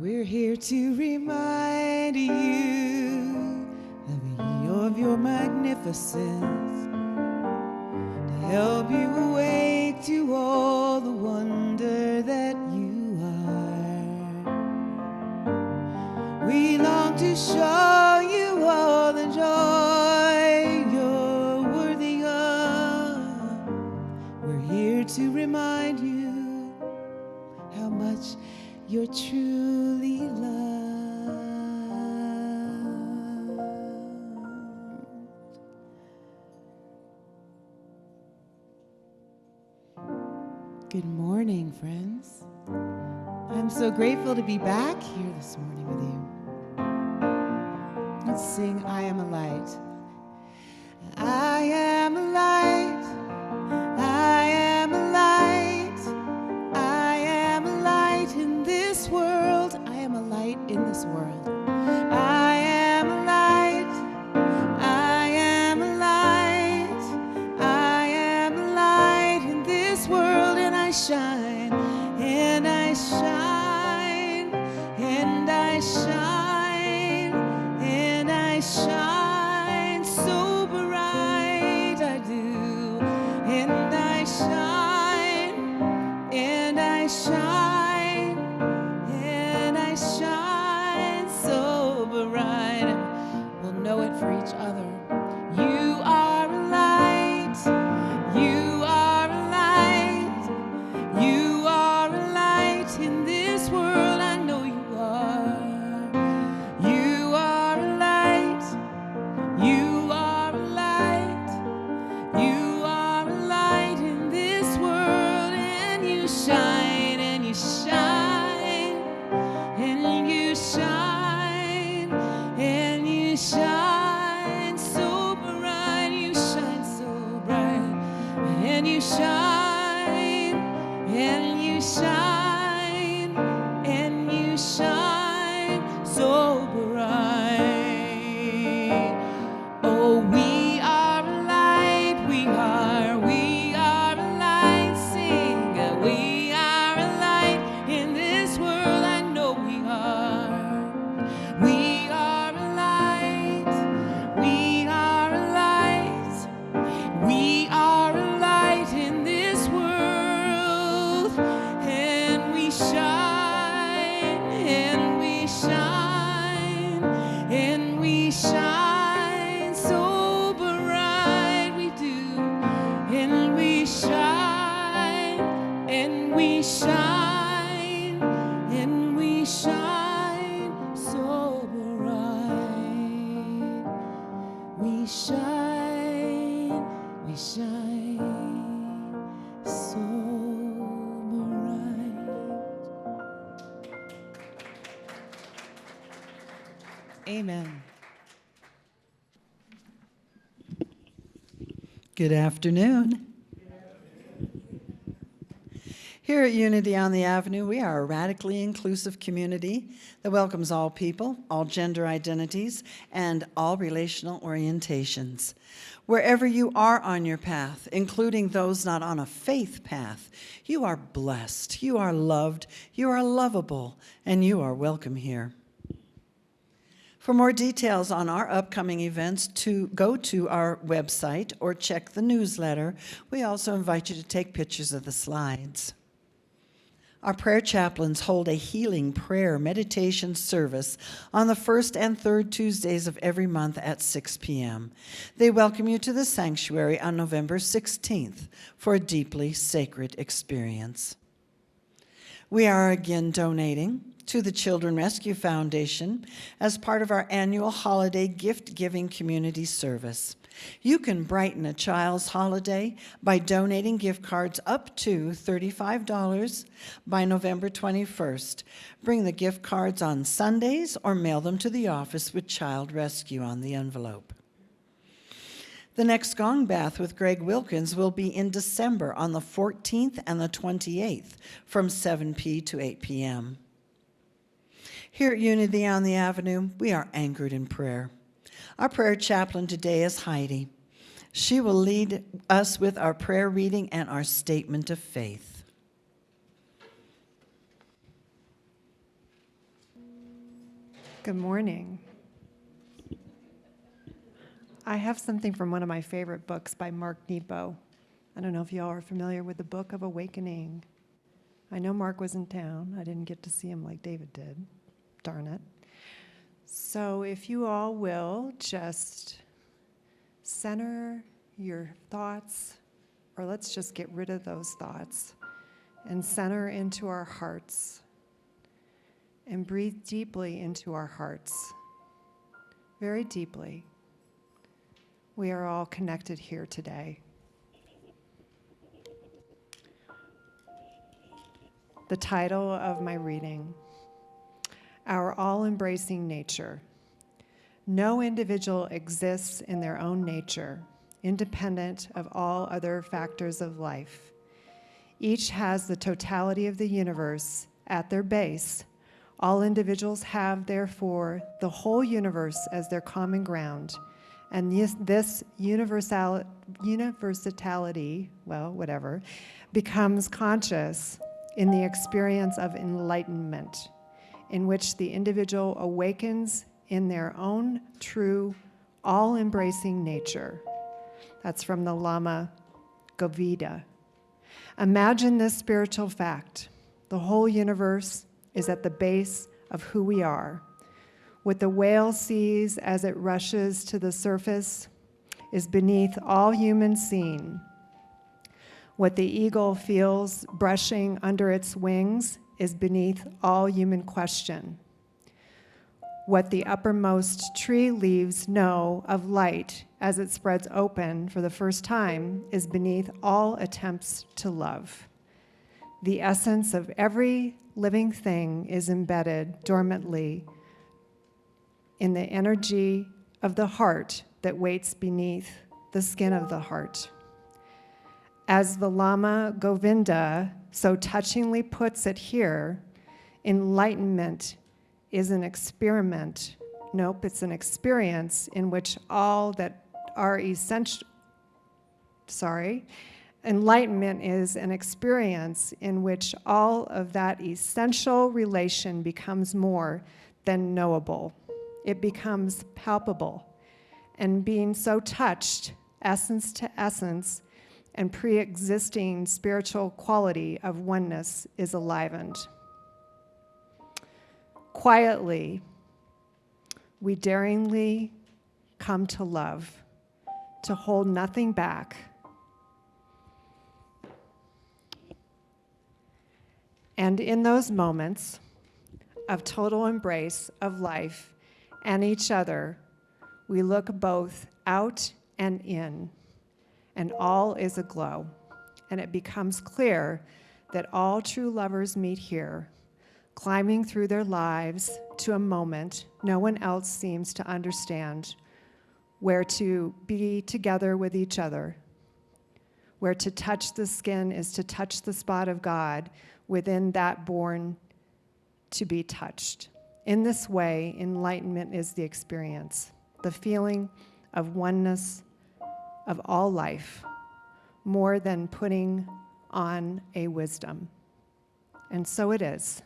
We're here to remind you of your magnificence, to help you awake to all the wonder that you are. We long to show you all the joy you're worthy of. We're here to remind you how much you're truly loved. Good morning, friends. I'm so grateful to be back here this morning with you. Let's sing I Am a Light. I am a light. I am a light. I am a light in this world. I am a light in this world. I am a light. I am a light. I am a light in this world, and I shine, and I shine, and I shine, and I shine so bright. I do, and I shine, and I shine, and I shine so bright. We'll know it for each other. You are a light. You are a light. You are a light in this world. I know you are. You are a light. You are a light. You are a light in this world, and you shine, and you shine, and you shine, and you shine so bright. You shine so bright, and you shine, and you shine, and you shine so bright. Oh, we are a light. We are a light. Sing, we are a light in this world. I know we are. We are a light. We are a light. We are a light in this world, and we shine, and we shine, and we shine so bright. We do, and we shine, and we shine, and we shine so bright. We shine, we shine so bright. Amen. Good afternoon. Here at Unity on the Avenue, we are a radically inclusive community that welcomes all people, all gender identities, and all relational orientations. Wherever you are on your path, including those not on a faith path, you are blessed, you are loved, you are lovable, and you are welcome here. For more details on our upcoming events, go to our website or check the newsletter. We also invite you to take pictures of the slides. Our prayer chaplains hold a healing prayer meditation service on the first and third Tuesdays of every month at 6 p.m. They welcome you to the sanctuary on November 16th for a deeply sacred experience. We are again donating to the Children Rescue Foundation as part of our annual holiday gift-giving community service. You can brighten a child's holiday by donating gift cards up to $35 by November 21st. Bring the gift cards on Sundays or mail them to the office with Child Rescue on the envelope. The next Gong Bath with Greg Wilkins will be in December on the 14th and the 28th from 7 p. to 8 p.m. Here at Unity on the Avenue, we are anchored in prayer. Our prayer chaplain today is Heidi. She will lead us with our prayer reading and our statement of faith. Good morning. I have something from one of my favorite books by Mark Nepo. I don't know if y'all are familiar with the Book of Awakening. I know Mark was in town. I didn't get to see him like David did. Darn it. So if you all will just center your thoughts, or let's just get rid of those thoughts, and center into our hearts. And breathe deeply into our hearts, very deeply. We are all connected here today. The title of my reading, Our All-Embracing Nature. No individual exists in their own nature, independent of all other factors of life. Each has the totality of the universe at their base. All individuals have, therefore, the whole universe as their common ground, and this universality, becomes conscious in the experience of enlightenment, in which the individual awakens in their own true, all-embracing nature. That's from the Lama Govida. Imagine this spiritual fact. The whole universe is at the base of who we are. What the whale sees as it rushes to the surface is beneath all human seeing. What the eagle feels brushing under its wings is beneath all human question. What the uppermost tree leaves know of light as it spreads open for the first time is beneath all attempts to love. The essence of every living thing is embedded dormantly in the energy of the heart that waits beneath the skin of the heart. As the Lama Govinda so touchingly puts it here, enlightenment is an experiment. Nope, it's an experience in which all that are essential, enlightenment is an experience in which all of that essential relation becomes more than knowable. It becomes palpable. And being so touched, essence to essence, and pre-existing spiritual quality of oneness is enlivened. Quietly, we daringly come to love, to hold nothing back. And in those moments of total embrace of life and each other, we look both out and in, and all is aglow. And it becomes clear that all true lovers meet here, climbing through their lives to a moment no one else seems to understand, where to be together with each other, where to touch the skin is to touch the spot of God within that born to be touched. In this way, enlightenment is the experience, the feeling of oneness of all life, more than putting on a wisdom. And so it is.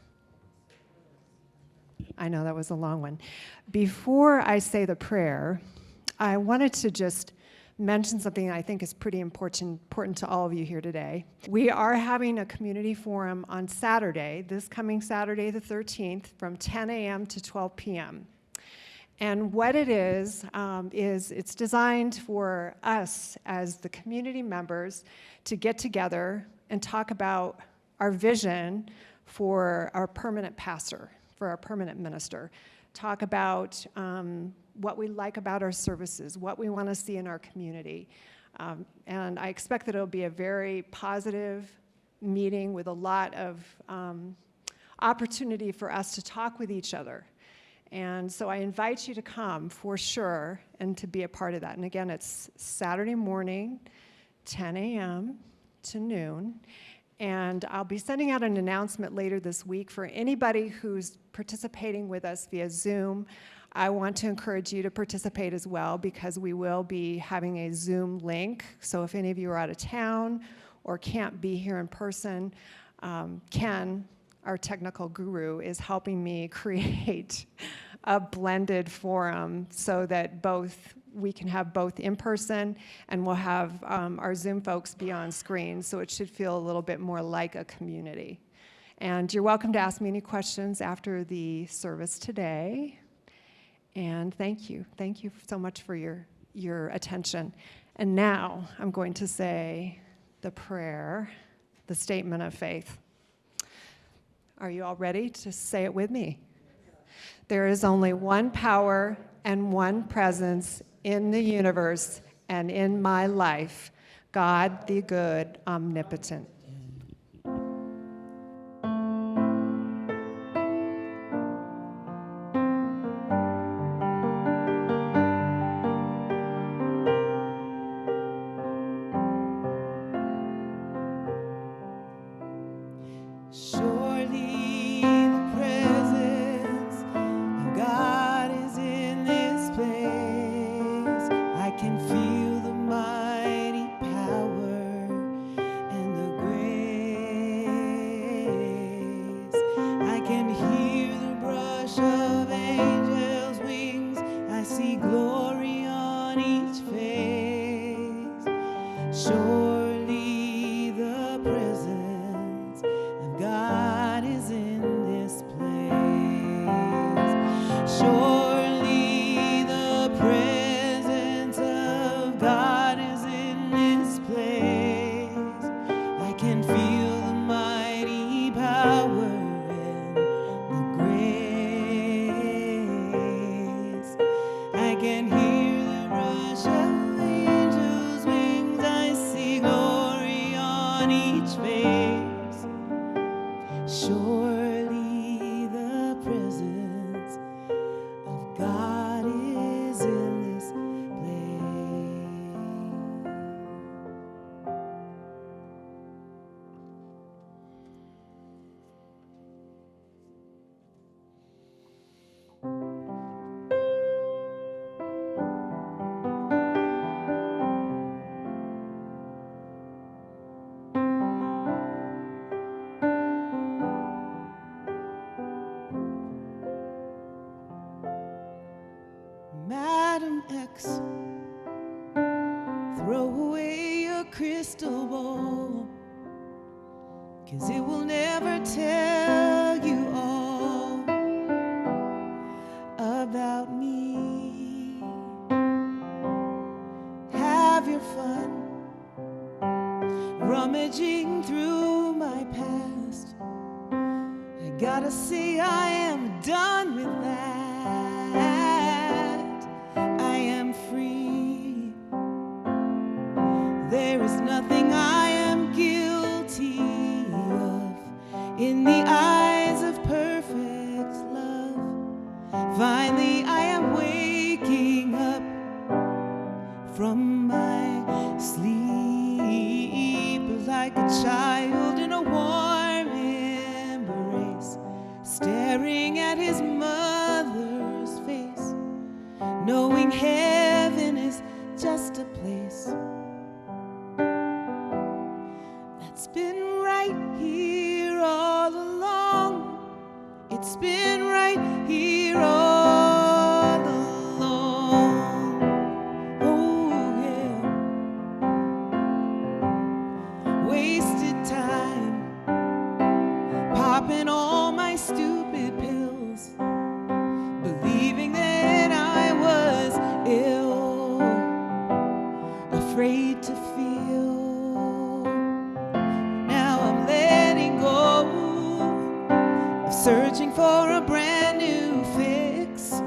I know that was a long one. Before I say the prayer, I wanted to just mention something I think is pretty important to all of you here today. We are having a community forum on Saturday, this coming Saturday the 13th, from 10 a.m. to 12 p.m. And what it is it's designed for us as the community members to get together and talk about our vision for our permanent pastor, for our permanent minister. Talk about what we like about our services, what we want to see in our community. And I expect that it'll be a very positive meeting with a lot of opportunity for us to talk with each other. And so I invite you to come for sure and to be a part of that. And again, it's Saturday morning, 10 a.m. to noon. And I'll be sending out an announcement later this week for anybody who's participating with us via Zoom. I want to encourage you to participate as well, because we will be having a Zoom link. So if any of you are out of town or can't be here in person, Ken, our technical guru, is helping me create a blended forum so that we can have both in person, and we'll have our Zoom folks be on screen, so it should feel a little bit more like a community. And you're welcome to ask me any questions after the service today. And thank you. Thank you so much for your attention. And now I'm going to say the prayer, the statement of faith. Are you all ready to say it with me? There is only one power and one presence in the universe and in my life, God the good, omnipotent. Surely the presence of God is in this place. I can feel the mighty power and the grace. I can hear the brush of angels' wings. I see glory on each face. Surely the presence of God is in this place. Surely the presence of God is in this place. I can feel the mighty power and the grace. I can hear the rush of angels' wings. I see glory on each face. Surely the presence of God is in this place. Madam X, throw away your crystal ball, 'cause it will never tell you all about me. Have your fun rummaging through my past. I gotta say I am done with that. I am free. There is nothing I am guilty of in the eyes of perfect love. Finally, I am waking up from my sleep like a child in a warm embrace, staring at his mother's face, knowing heaven is just a place that's been right here all along. It's been right here all along. Oh yeah. Wasted time popping all my stupid pills, believing that I was ill, afraid to feel. Now I'm letting go of searching for a brand new fix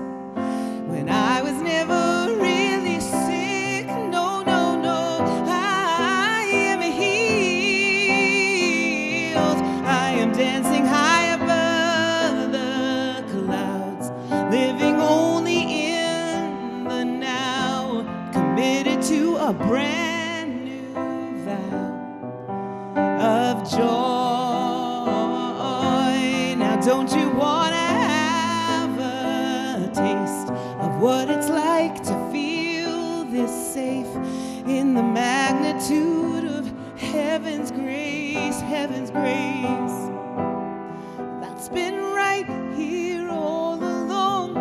when I was never really sick. No, no, no, I am healed. I am dancing high above the clouds, living only in the now, committed to a brand new vow of joy. Now don't you wanna have a taste of what it's like to feel this safe in the magnitude of heaven's grace, heaven's grace? That's been right here all along.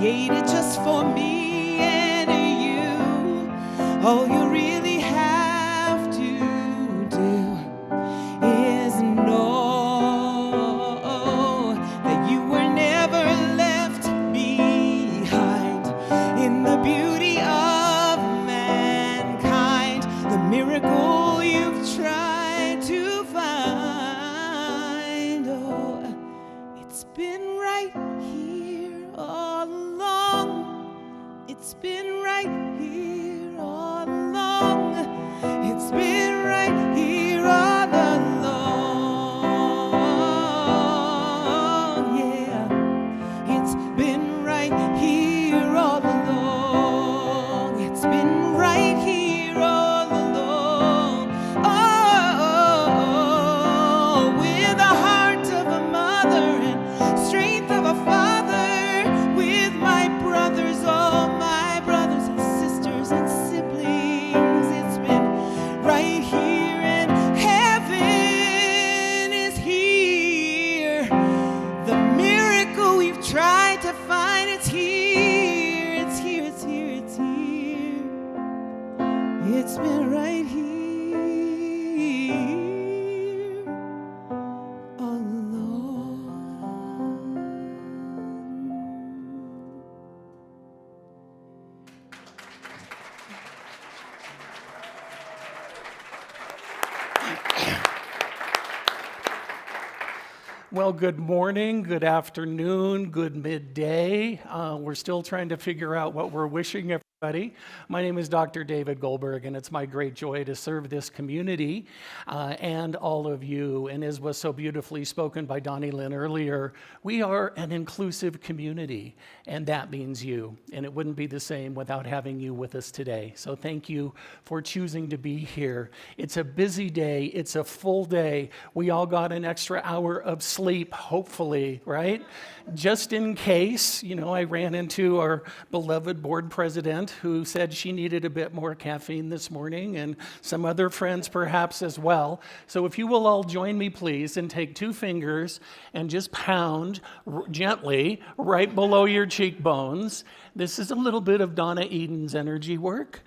created just for me and you. All you really have to do is know that you were never left behind in the beauty of mankind, the miracle you've tried to find. Oh, it's been right here all along. It's been right here all along. It's been right here all along. Yeah, it's been right here all along. It's been right here all along. Oh, with the heart of a mother and strength of a father, with my brothers, all my brothers and sisters and siblings, it's been right here, and heaven is here. The miracle we've tried to find, it's here, it's here, it's here, it's here. It's been right here all along. Well, good morning, good afternoon, good midday. We're still trying to figure out what we're wishing everybody. My name is Dr. David Goldberg, and it's my great joy to serve this community and all of you. And as was so beautifully spoken by Donnie Lynn earlier, we are an inclusive community, and that means you. And it wouldn't be the same without having you with us today. So thank you for choosing to be here. It's a busy day. It's a full day. We all got an extra hour of sleep, hopefully, right? Just in case, I ran into our beloved board president who said she needed a bit more caffeine this morning, and some other friends perhaps as well. So if you will all join me, please, and take 2 fingers and just pound gently right below your cheekbones. This is a little bit of Donna Eden's energy work.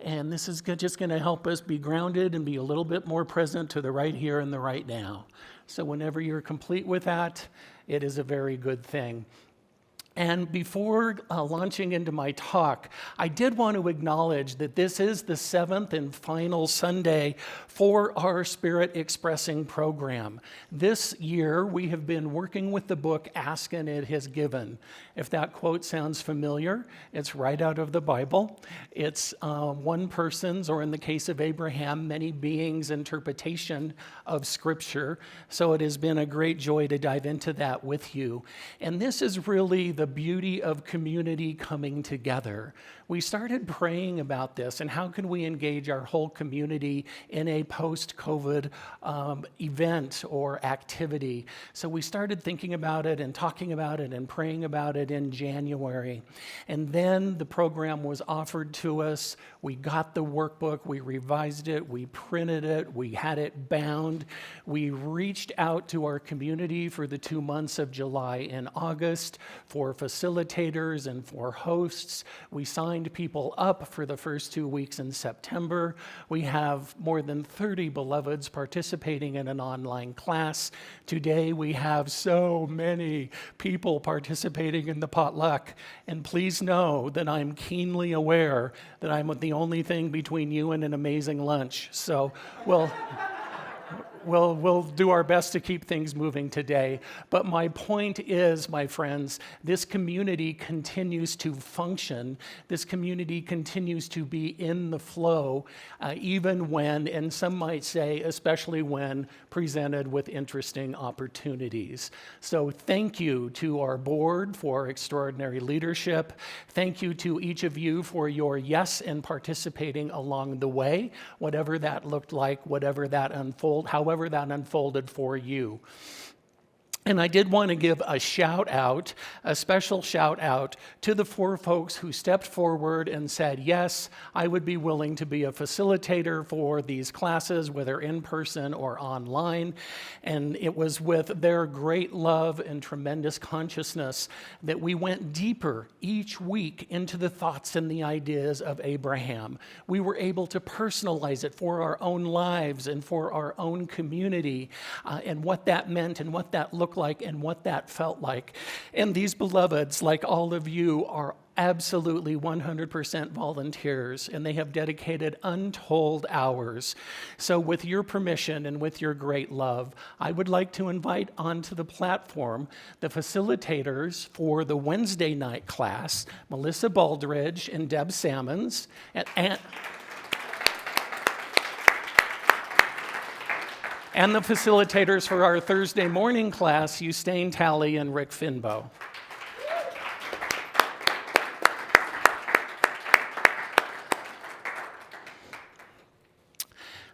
And this is just going to help us be grounded and be a little bit more present to the right here and the right now. So whenever you're complete with that, it is a very good thing. And before launching into my talk, I did want to acknowledge that this is the 7th and final Sunday for our Spirit Expressing program. This year, we have been working with the book, Ask and It Has Given. If that quote sounds familiar, it's right out of the Bible. It's one person's, or in the case of Abraham, many beings' interpretation of Scripture. So it has been a great joy to dive into that with you. And this is really the beauty of community coming together. We started praying about this and how can we engage our whole community in a post-COVID event or activity. So we started thinking about it and talking about it and praying about it in January. And then the program was offered to us. We got the workbook, we revised it, we printed it, we had it bound. We reached out to our community for the 2 months of July and August for facilitators and for hosts. We signed people up for the first 2 weeks in September. We have more than 30 beloveds participating in an online class. Today we have so many people participating in the potluck. And please know that I'm keenly aware that I'm the only thing between you and an amazing lunch. So We'll do our best to keep things moving today. But my point is, my friends, this community continues to function. This community continues to be in the flow, even when, and some might say, especially when presented with interesting opportunities. So thank you to our board for extraordinary leadership. Thank you to each of you for your yes and participating along the way, whatever that looked like, however that unfolded for you. And I did want to give a shout out, a special shout out to the 4 folks who stepped forward and said, yes, I would be willing to be a facilitator for these classes, whether in person or online. And it was with their great love and tremendous consciousness that we went deeper each week into the thoughts and the ideas of Abraham. We were able to personalize it for our own lives and for our own community, and what that meant and what that looked like and what that felt like. And these beloveds, like all of you, are absolutely 100% volunteers, and they have dedicated untold hours. So with your permission and with your great love, I would like to invite onto the platform the facilitators for the Wednesday night class, Melissa Baldridge and Deb Salmons, and the facilitators for our Thursday morning class, Eustaine Talley and Rick Finbow.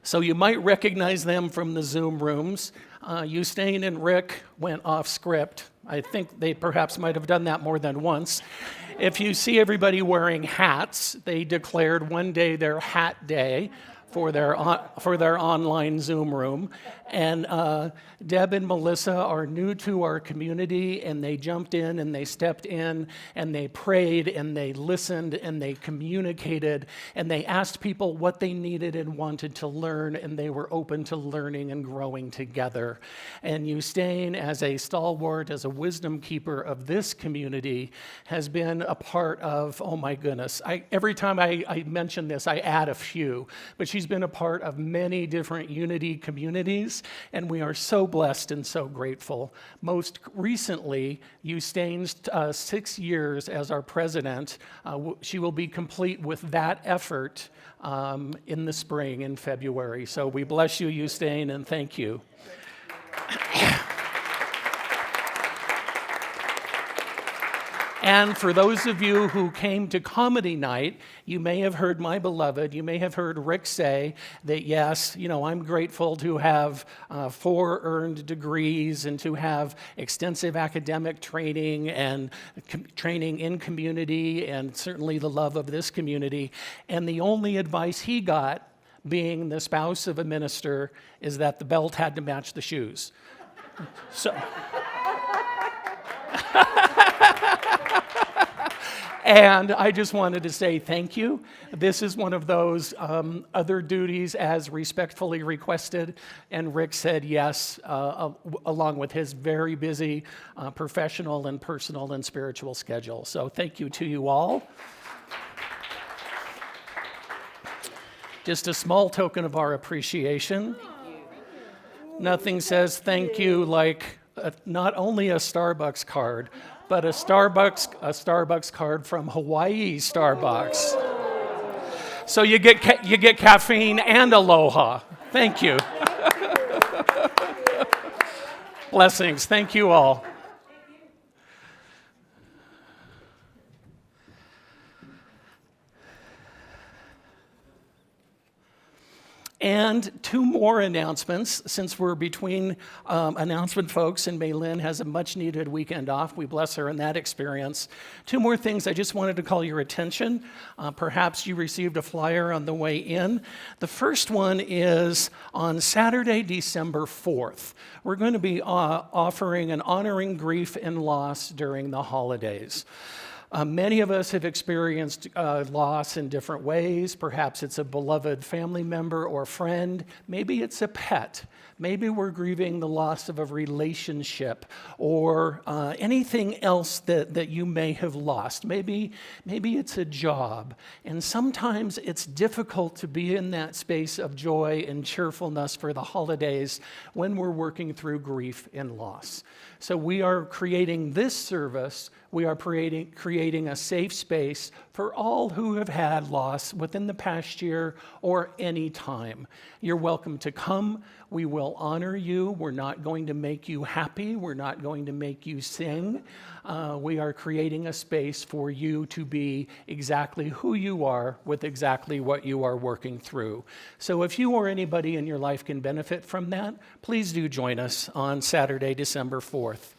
So you might recognize them from the Zoom rooms. Eustaine and Rick went off script. I think they perhaps might have done that more than once. If you see everybody wearing hats, they declared one day their hat day for their online Zoom room. And Deb and Melissa are new to our community, and they jumped in and they stepped in and they prayed and they listened and they communicated and they asked people what they needed and wanted to learn, and they were open to learning and growing together. And Eustaine, as a stalwart, as a wisdom keeper of this community, has been a part of, oh my goodness, every time I mention this, I add a few, but she's been a part of many different Unity communities, and we are so blessed and so grateful. Most recently, Eustaine's 6 years as our president, she will be complete with that effort in the spring, in February. So we bless you, Eustaine, and thank you. And for those of you who came to comedy night, you may have heard my beloved, you may have heard Rick say that, yes, I'm grateful to have 4 earned degrees and to have extensive academic training and training in community and certainly the love of this community. And the only advice he got, being the spouse of a minister, is that the belt had to match the shoes. So... And I just wanted to say thank you. This is one of those other duties as respectfully requested, and Rick said yes, along with his very busy professional and personal and spiritual schedule. So thank you to you all. Just a small token of our appreciation. Nothing says thank you like not only a Starbucks card, but a Starbucks card from Hawaii Starbucks. So you get caffeine and aloha. Thank you. Blessings. Thank you all. And 2 more announcements, since we're between announcement folks, and Maylin has a much-needed weekend off. We bless her in that experience. 2 more things I just wanted to call your attention. Perhaps you received a flyer on the way in. The first one is on Saturday, December 4th. We're going to be offering an Honoring Grief and Loss during the holidays. Many of us have experienced loss in different ways. Perhaps it's a beloved family member or friend. Maybe it's a pet. Maybe we're grieving the loss of a relationship or anything else that you may have lost. Maybe it's a job. And sometimes it's difficult to be in that space of joy and cheerfulness for the holidays when we're working through grief and loss. So we are creating this service. We are creating creating a safe space for all who have had loss within the past year or any time. You're welcome to come. We will honor you. We're not going to make you happy. We're not going to make you sing. We are creating a space for you to be exactly who you are with exactly what you are working through. So if you or anybody in your life can benefit from that, please do join us on Saturday, December 4th.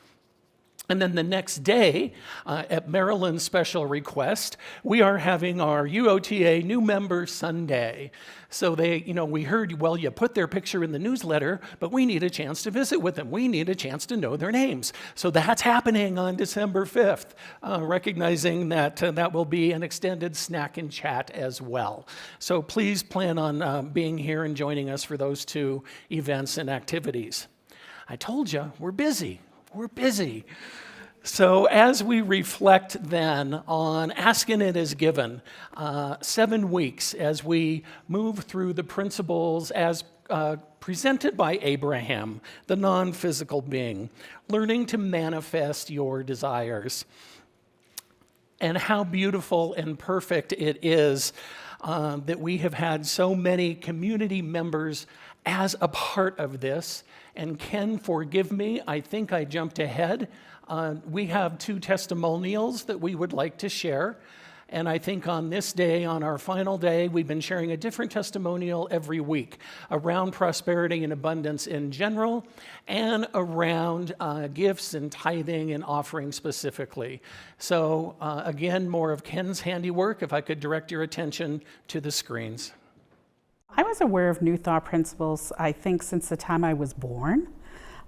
And then the next day, at Maryland's special request, we are having our UOTA New Member Sunday. So we heard, well, you put their picture in the newsletter, but we need a chance to visit with them. We need a chance to know their names. So that's happening on December 5th, recognizing that that will be an extended snack and chat as well. So please plan on being here and joining us for those two events and activities. I told you, we're busy. We're busy. So as we reflect then on asking it as given, 7 weeks as we move through the principles as presented by Abraham, the non-physical being, learning to manifest your desires. And how beautiful and perfect it is that we have had so many community members as a part of this. And Ken, forgive me, I think I jumped ahead. We have 2 testimonials that we would like to share. And I think on this day, on our final day, we've been sharing a different testimonial every week around prosperity and abundance in general and around gifts and tithing and offering specifically. So again, more of Ken's handiwork, if I could direct your attention to the screens. I was aware of New Thought principles, I think, since the time I was born.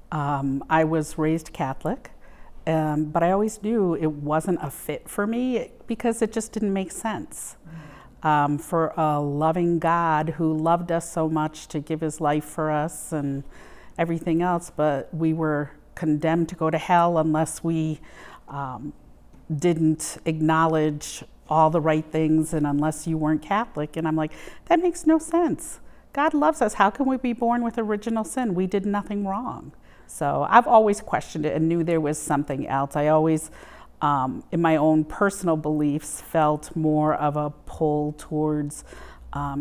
I was raised Catholic, but I always knew it wasn't a fit for me because it just didn't make sense. For a loving God who loved us so much to give his life for us and everything else, but we were condemned to go to hell unless we didn't acknowledge all the right things and unless you weren't Catholic. And I'm like, that makes no sense. God loves us. How can we be born with original sin? We did nothing wrong. So I've always questioned it and knew there was something else. I always, in my own personal beliefs, felt more of a pull towards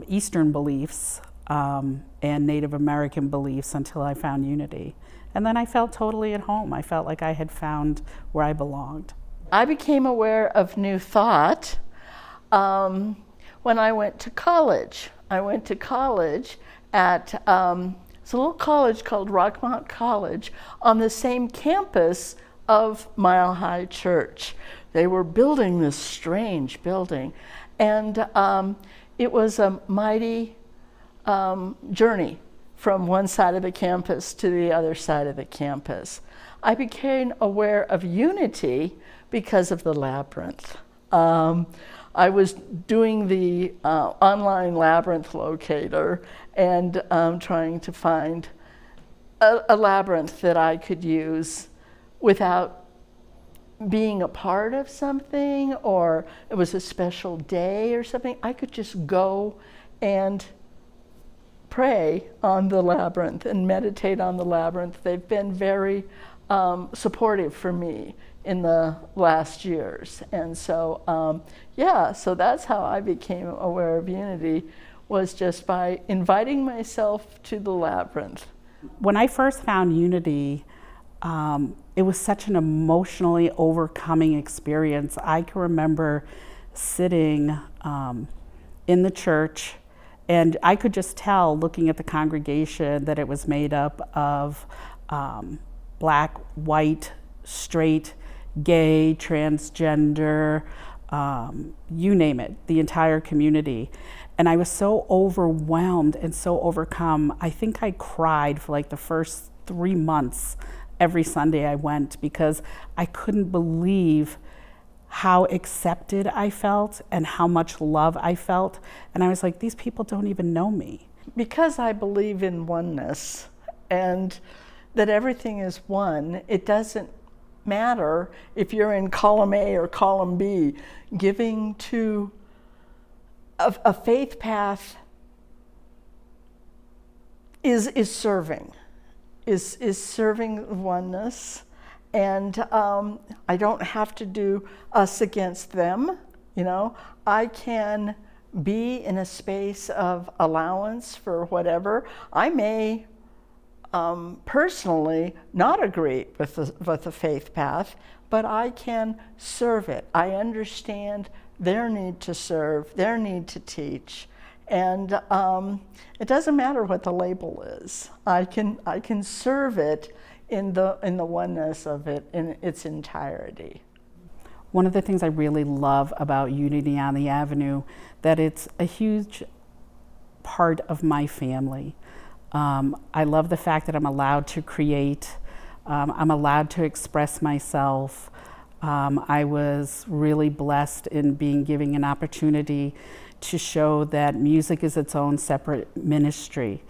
Eastern beliefs and Native American beliefs until I found unity. And then I felt totally at home. I felt like I had found where I belonged. I became aware of New Thought when I went to college. I went to college at it's a little college called Rockmont College on the same campus of Mile High Church. They were building this strange building, and it was a mighty journey from one side of the campus to the other side of the campus. I became aware of unity because of the labyrinth. I was doing the online labyrinth locator and trying to find a labyrinth that I could use without being a part of something, or it was a special day or something. I could just go and pray on the labyrinth and meditate on the labyrinth. They've been very supportive for me in the last years. And so, so that's how I became aware of unity, was just by inviting myself to the labyrinth. When I first found unity, it was such an emotionally overcoming experience. I can remember sitting in the church, and I could just tell, looking at the congregation, that it was made up of black, white, straight, gay, transgender, you name it, the entire community. And I was so overwhelmed and so overcome. I think I cried for like the first 3 months every Sunday I went, because I couldn't believe how accepted I felt and how much love I felt. And I was like, these people don't even know me. Because I believe in oneness and that everything is one, it doesn't matter if you're in column A or column B. Giving to a faith path is serving oneness And I don't have to do us against them, you know. I can be in a space of allowance for whatever. I may personally not agree with the faith path, but I can serve it. I understand their need to serve, their need to teach, and it doesn't matter what the label is. I can serve it in the oneness of it in its entirety. One of the things I really love about Unity on the Avenue, that it's a huge part of my family. I love the fact that I'm allowed to create, I'm allowed to express myself. I was really blessed in being given an opportunity to show that music is its own separate ministry.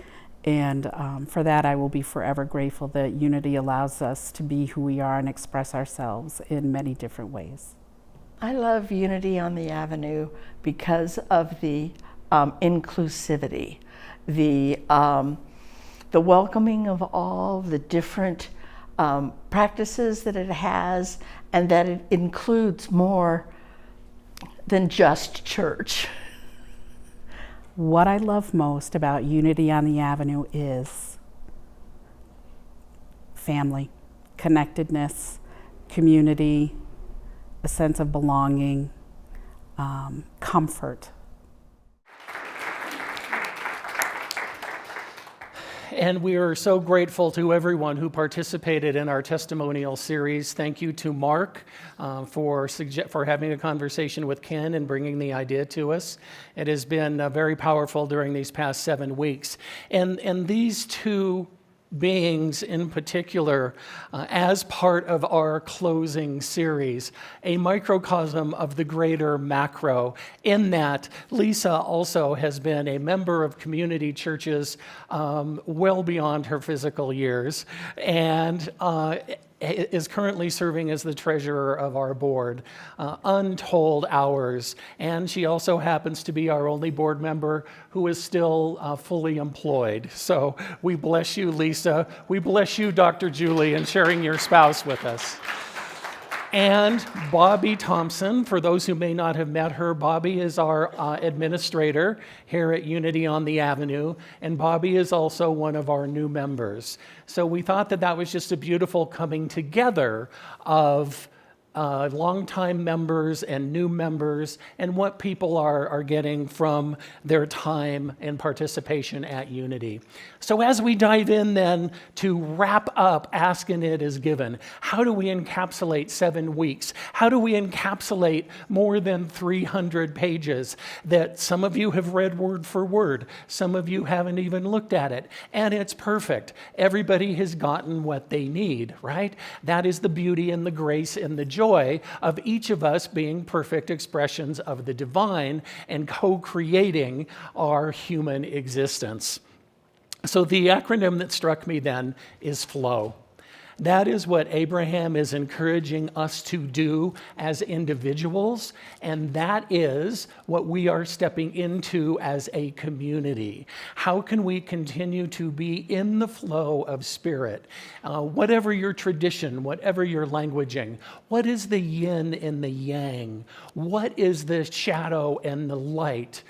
And for that, I will be forever grateful that Unity allows us to be who we are and express ourselves in many different ways. I love Unity on the Avenue because of the inclusivity, the welcoming of all the different practices that it has, and that it includes more than just church. What I love most about Unity on the Avenue is family, connectedness, community, a sense of belonging, comfort. And we are so grateful to everyone who participated in our testimonial series. Thank you to Mark for having a conversation with Ken and bringing the idea to us. It has been very powerful during these past 7 weeks. And these two beings in particular, as part of our closing series, a microcosm of the greater macro, in that Lisa also has been a member of community churches well beyond her physical years, and is currently serving as the treasurer of our board, untold hours. And she also happens to be our only board member who is still fully employed. So we bless you, Lisa. We bless you, Dr. Julie, in sharing your spouse with us. And Bobby Thompson, for those who may not have met her, Bobby is our administrator here at Unity on the Avenue, and Bobby is also one of our new members. So we thought that that was just a beautiful coming together of longtime members and new members, and what people are getting from their time and participation at Unity. So as we dive in then to wrap up Ask and It Is Given, how do we encapsulate 7 weeks? How do we encapsulate more than 300 pages that some of you have read word for word, some of you haven't even looked at it, and it's perfect. Everybody has gotten what they need, right? That is the beauty and the grace and the joy of each of us being perfect expressions of the divine and co-creating our human existence. So the acronym that struck me then is FLOW. That is what Abraham is encouraging us to do as individuals, and that is what we are stepping into as a community. How can we continue to be in the flow of spirit? Whatever your tradition, whatever your languaging, what is the yin and the yang? What is the shadow and the light?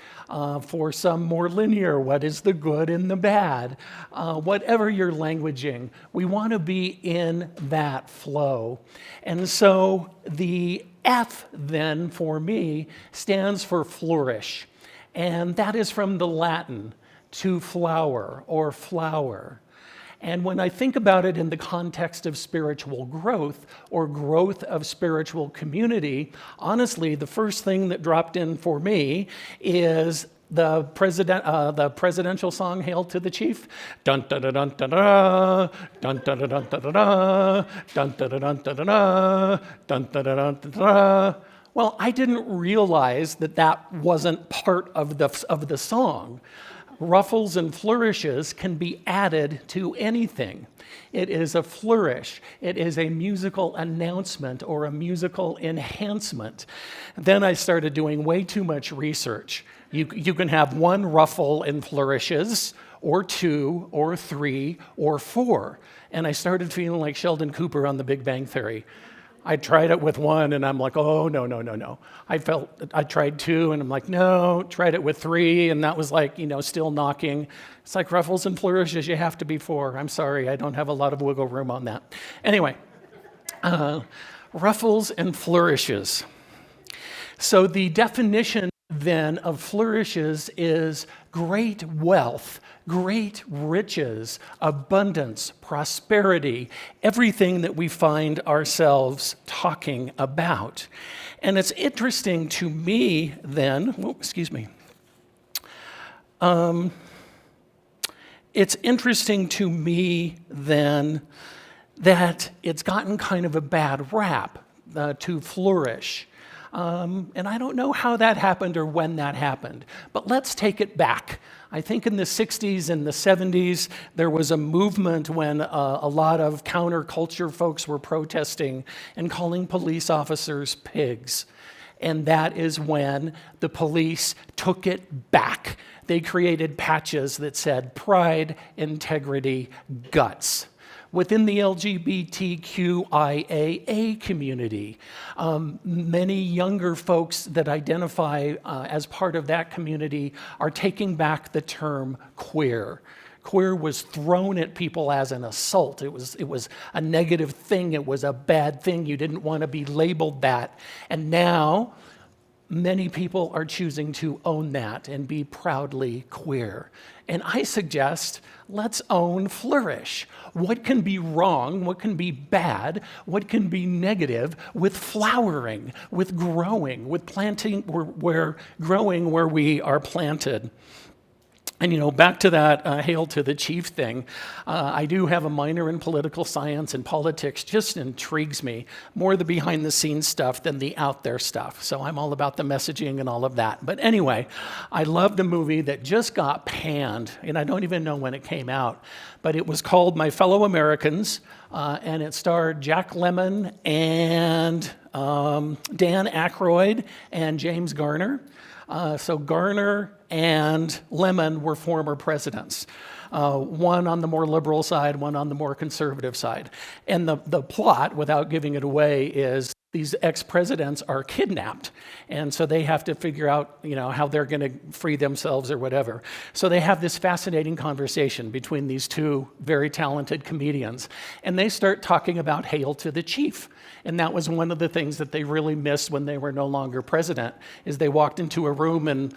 For some more linear, what is the good and the bad? Whatever your languaging, we want to be in that flow. And so the F then for me stands for flourish. And that is from the Latin, to flower or flower. And when I think about it in the context of spiritual growth or growth of spiritual community, honestly, the first thing that dropped in for me is the presidential song "Hail to the Chief." Dun dun dun dun dun dun dun dun dun dun dun dun dun dun dun dun dun. Well, I didn't realize that wasn't part of the song. Ruffles and flourishes can be added to anything. It is a flourish. It is a musical announcement or a musical enhancement. Then I started doing way too much research. You can have one ruffle and flourishes, or 2 or 3 or 4. And I started feeling like Sheldon Cooper on The Big Bang Theory. I tried it with 1 and I'm like, oh, no. I tried 2 and I'm like, no, tried it with 3 and that was like, still knocking. It's like ruffles and flourishes, you have to be 4. I'm sorry, I don't have a lot of wiggle room on that. Anyway, ruffles and flourishes. So the definition then of flourishes is great wealth, great riches, abundance, prosperity, everything that we find ourselves talking about. And it's interesting to me then, it's interesting to me then that it's gotten kind of a bad rap to flourish. And I don't know how that happened or when that happened, but let's take it back. I think in the 60s and the 70s, there was a movement when a lot of counterculture folks were protesting and calling police officers pigs. And that is when the police took it back. They created patches that said pride, integrity, guts. Within the LGBTQIAA community, many younger folks that identify as part of that community are taking back the term queer. Queer was thrown at people as an assault. It was a negative thing. It was a bad thing. You didn't want to be labeled that. And now, many people are choosing to own that and be proudly queer. And I suggest, let's own flourish. What can be wrong? What can be bad? What can be negative with flowering, with growing, with planting, growing where we are planted? And back to that Hail to the Chief thing, I do have a minor in political science, and politics just intrigues me, more the behind-the-scenes stuff than the out-there stuff. So I'm all about the messaging and all of that. But anyway, I loved a movie that just got panned, and I don't even know when it came out, but it was called My Fellow Americans, and it starred Jack Lemmon and Dan Aykroyd and James Garner. So Garner and Lemon were former presidents, one on the more liberal side, one on the more conservative side. And the plot, without giving it away, is these ex-presidents are kidnapped. And so they have to figure out, how they're going to free themselves or whatever. So they have this fascinating conversation between these two very talented comedians. And they start talking about Hail to the Chief. And that was one of the things that they really missed when they were no longer president, is they walked into a room and,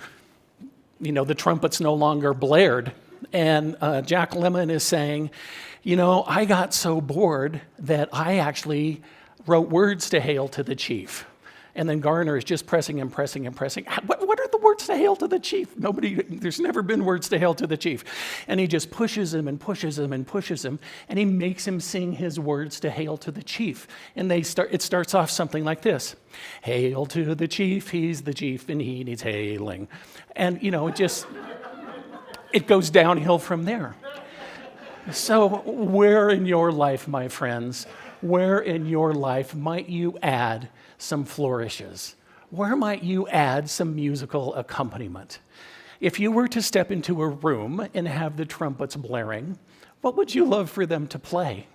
the trumpets no longer blared. And Jack Lemmon is saying, I got so bored that I actually wrote words to Hail to the Chief. And then Garner is just pressing and pressing and pressing. What are the words to Hail to the Chief? There's never been words to Hail to the Chief. And he just pushes him and pushes him and pushes him, and he makes him sing his words to Hail to the Chief. And it starts off something like this. Hail to the Chief, he's the chief, and he needs hailing. And, it goes downhill from there. So where in your life, my friends, where in your life might you add some flourishes? Where might you add some musical accompaniment? If you were to step into a room and have the trumpets blaring, what would you love for them to play?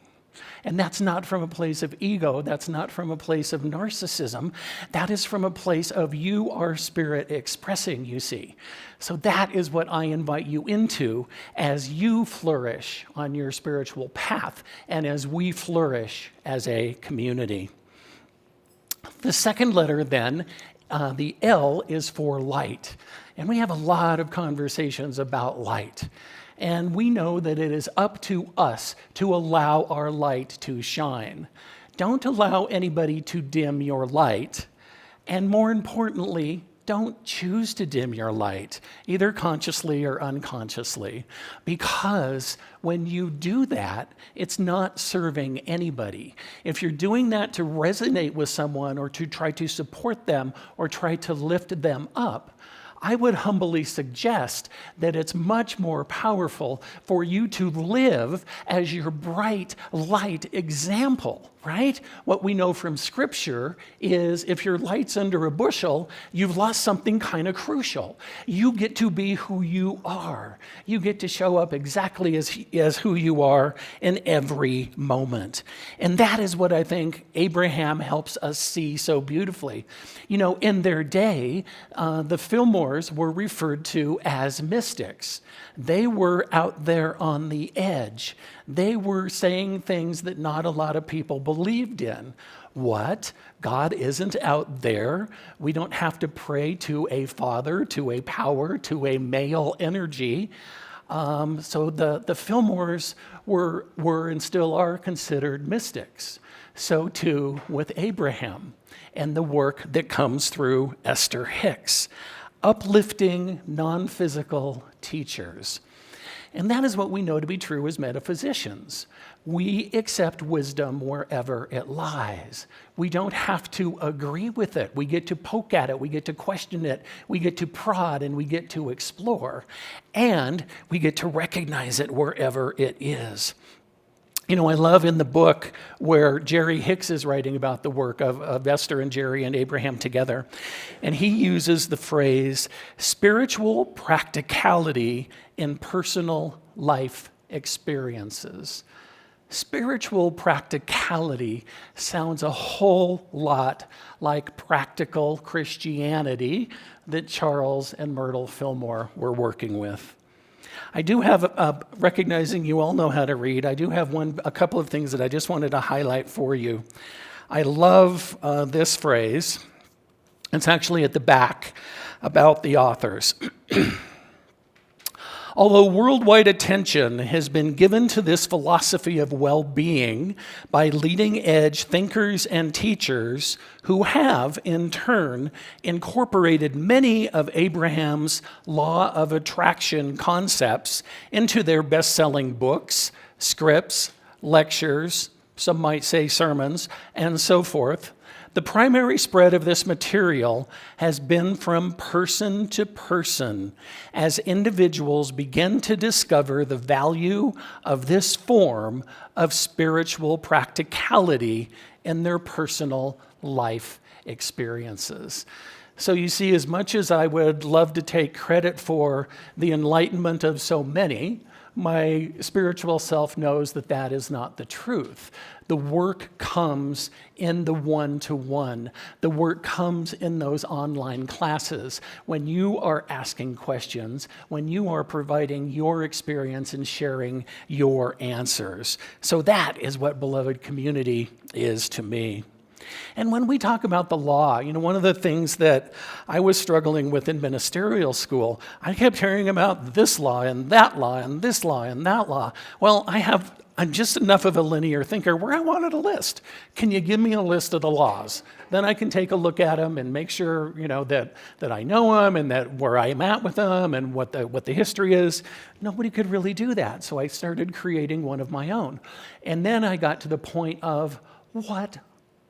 And that's not from a place of ego. That's not from a place of narcissism. That is from a place of you are spirit expressing, you see. So that is what I invite you into as you flourish on your spiritual path and as we flourish as a community. The second letter then, the L, is for light. And we have a lot of conversations about light. And we know that it is up to us to allow our light to shine. Don't allow anybody to dim your light. And more importantly, don't choose to dim your light, either consciously or unconsciously, because when you do that, it's not serving anybody. If you're doing that to resonate with someone or to try to support them or try to lift them up, I would humbly suggest that it's much more powerful for you to live as your bright light example right? What we know from Scripture is if your light's under a bushel, you've lost something kind of crucial. You get to be who you are. You get to show up exactly as who you are in every moment. And that is what I think Abraham helps us see so beautifully. You know, in their day, the Fillmores were referred to as mystics. They were out there on the edge. They were saying things that not a lot of people believed in. What? God isn't out there. We don't have to pray to a father, to a power, to a male energy. So the Fillmores were and still are considered mystics. So too with Abraham and the work that comes through Esther Hicks. Uplifting, non-physical teachers. And that is what we know to be true as metaphysicians. We accept wisdom wherever it lies. We don't have to agree with it. We get to poke at it. We get to question it. We get to prod and we get to explore. And we get to recognize it wherever it is. You know, I love in the book where Jerry Hicks is writing about the work of Esther and Jerry and Abraham together, and he uses the phrase spiritual practicality in personal life experiences. Spiritual practicality sounds a whole lot like practical Christianity that Charles and Myrtle Fillmore were working with. I do have, recognizing you all know how to read, I do have a couple of things that I just wanted to highlight for you. I love this phrase. It's actually at the back about the authors. Although worldwide attention has been given to this philosophy of well-being by leading-edge thinkers and teachers who have, in turn, incorporated many of Abraham's law of attraction concepts into their best-selling books, scripts, lectures, some might say sermons, and so forth, the primary spread of this material has been from person to person as individuals begin to discover the value of this form of spiritual practicality in their personal life experiences. So you see, as much as I would love to take credit for the enlightenment of so many, my spiritual self knows that that is not the truth. The work comes in the one-to-one. The work comes in those online classes. When you are asking questions, when you are providing your experience and sharing your answers. So that is what beloved community is to me. And when we talk about the law, you know, one of the things that I was struggling with in ministerial school, I kept hearing about this law and that law and this law and that law. Well, I'm just enough of a linear thinker where I wanted a list. Can you give me a list of the laws? Then I can take a look at them and make sure, you know, that I know them and that where I'm at with them and what the history is. Nobody could really do that. So I started creating one of my own. And then I got to the point of what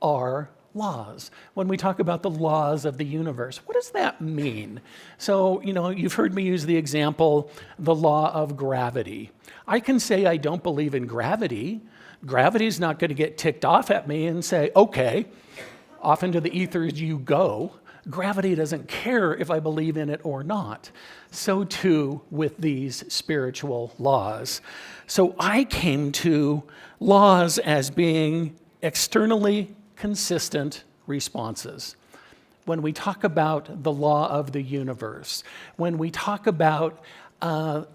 are laws? When we talk about the laws of the universe, what does that mean? So, you know, you've heard me use the example, the law of gravity. I can say I don't believe in gravity. Gravity's not going to get ticked off at me and say, okay, off into the ethers you go. Gravity doesn't care if I believe in it or not. So too with these spiritual laws. So I came to laws as being externally consistent responses. When we talk about the law of the universe, when we talk about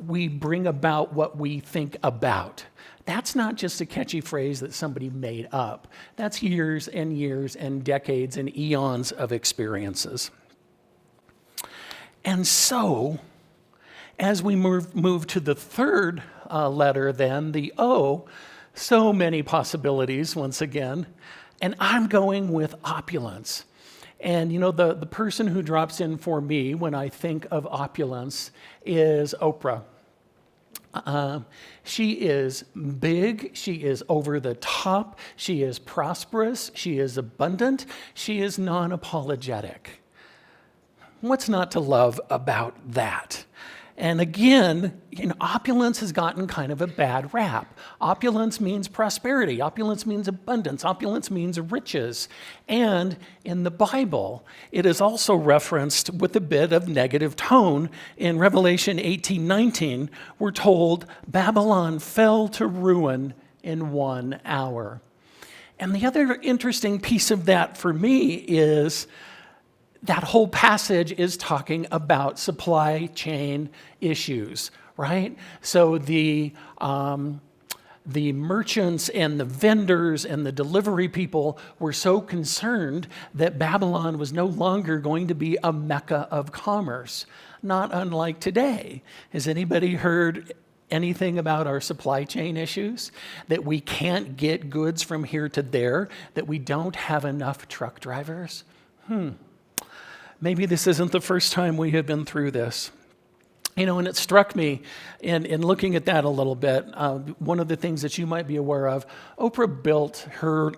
we bring about what we think about, that's not just a catchy phrase that somebody made up. That's years and years and decades and eons of experiences. And so, as we move to the third letter then, the O, so many possibilities once again. And I'm going with opulence. And you know, the person who drops in for me when I think of opulence is Oprah. She is big, she is over the top, she is prosperous, she is abundant, she is non-apologetic. What's not to love about that? And again, opulence has gotten kind of a bad rap. Opulence means prosperity. Opulence means abundance. Opulence means riches. And in the Bible, it is also referenced with a bit of negative tone. In Revelation 18:19, we're told Babylon fell to ruin in 1 hour. And the other interesting piece of that for me is that whole passage is talking about supply chain issues, right? So the merchants and the vendors and the delivery people were so concerned that Babylon was no longer going to be a mecca of commerce, not unlike today. Has anybody heard anything about our supply chain issues? That we can't get goods from here to there, that we don't have enough truck drivers? Maybe this isn't the first time we have been through this. And it struck me in looking at that a little bit, one of the things that you might be aware of, Oprah built her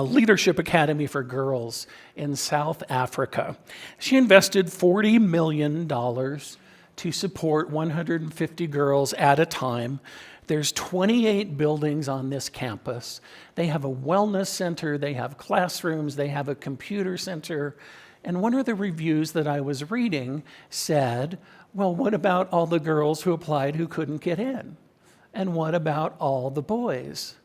Leadership Academy for Girls in South Africa. She invested $40 million to support 150 girls at a time. There's 28 buildings on this campus. They have a wellness center, they have classrooms, they have a computer center. And one of the reviews that I was reading said, well, what about all the girls who applied who couldn't get in? And what about all the boys?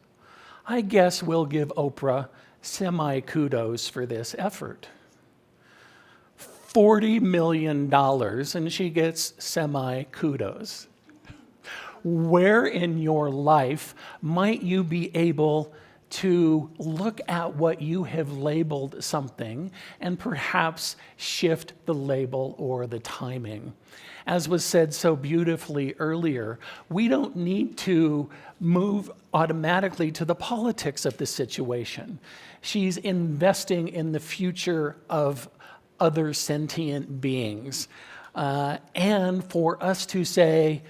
I guess we'll give Oprah semi-kudos for this effort. $40 million, and she gets semi-kudos. Where in your life might you be able to look at what you have labeled something and perhaps shift the label or the timing? As was said so beautifully earlier, we don't need to move automatically to the politics of the situation. She's investing in the future of other sentient beings. And for us to say,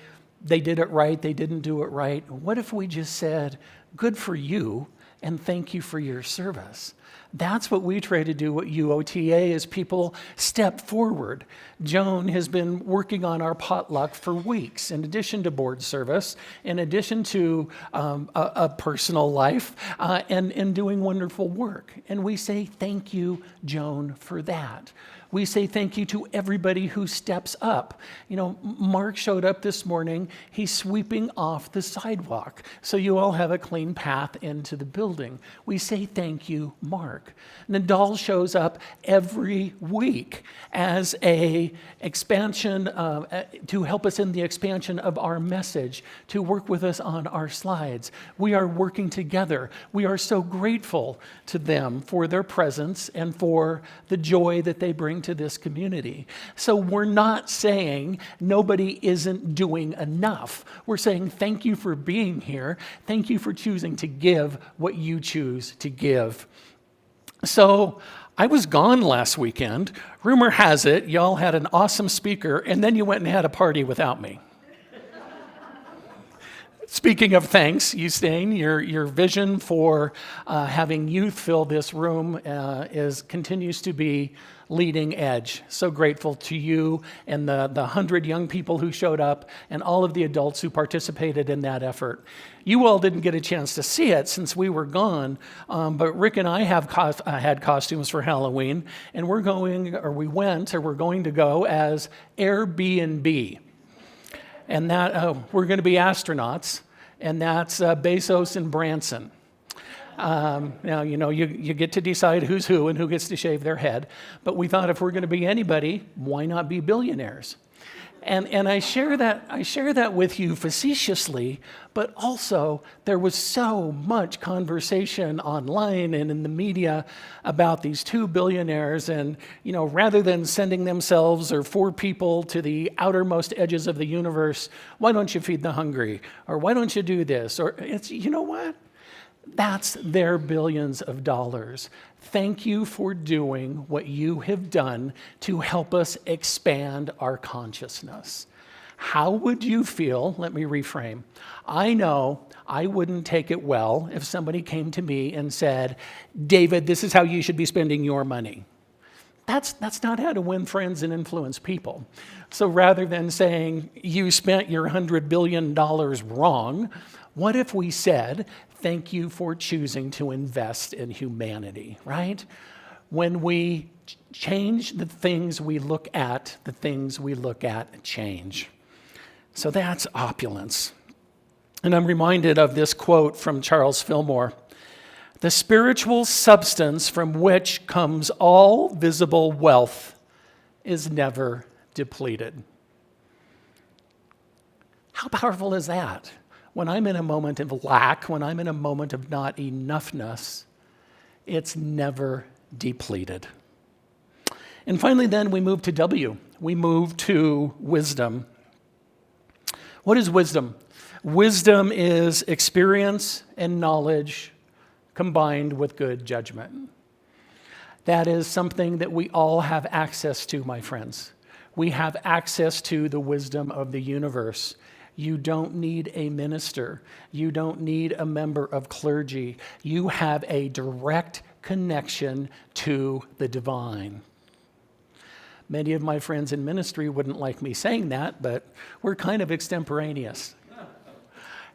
they did it right, they didn't do it right, what if we just said, good for you, and thank you for your service? That's what we try to do at UOTA as people step forward. Joan has been working on our potluck for weeks, in addition to board service, in addition to a personal life, and doing wonderful work. And we say thank you, Joan, for that. We say thank you to everybody who steps up. Mark showed up this morning. He's sweeping off the sidewalk, so you all have a clean path into the building. We say thank you, Mark. Nadal shows up every week as a expansion, to help us in the expansion of our message, to work with us on our slides. We are working together. We are so grateful to them for their presence and for the joy that they bring to this community. So we're not saying nobody isn't doing enough. We're saying thank you for being here. Thank you for choosing to give what you choose to give. So I was gone last weekend. Rumor has it, y'all had an awesome speaker, and then you went and had a party without me. Speaking of thanks, Eustane, your vision for having youth fill this room continues to be leading edge. So grateful to you and the 100 young people who showed up and all of the adults who participated in that effort. You all didn't get a chance to see it since we were gone, but Rick and I had costumes for Halloween, and we're going to go as Airbnb. And that we're going to be astronauts, and that's Bezos and Branson. Now, you get to decide who's who and who gets to shave their head, but we thought if we're going to be anybody, why not be billionaires? And I share that with you facetiously, but also there was so much conversation online and in the media about these two billionaires, and rather than sending themselves or 4 people to the outermost edges of the universe, why don't you feed the hungry? Or why don't you do this? Or what? That's their billions of dollars. Thank you for doing what you have done to help us expand our consciousness. How would you feel? Let me reframe. I know I wouldn't take it well if somebody came to me and said, David, this is how you should be spending your money. That's not how to win friends and influence people. So rather than saying, you spent your $100 billion wrong, what if we said, thank you for choosing to invest in humanity, right? When we change the things we look at, the things we look at change. So that's opulence. And I'm reminded of this quote from Charles Fillmore. The spiritual substance from which comes all visible wealth is never depleted. How powerful is that? When I'm in a moment of lack, when I'm in a moment of not enoughness, it's never depleted. And finally, then we move to W. We move to wisdom. What is wisdom? Wisdom is experience and knowledge combined with good judgment. That is something that we all have access to, my friends. We have access to the wisdom of the universe. You don't need a minister. You don't need a member of clergy. You have a direct connection to the divine. Many of my friends in ministry wouldn't like me saying that, but we're kind of extemporaneous.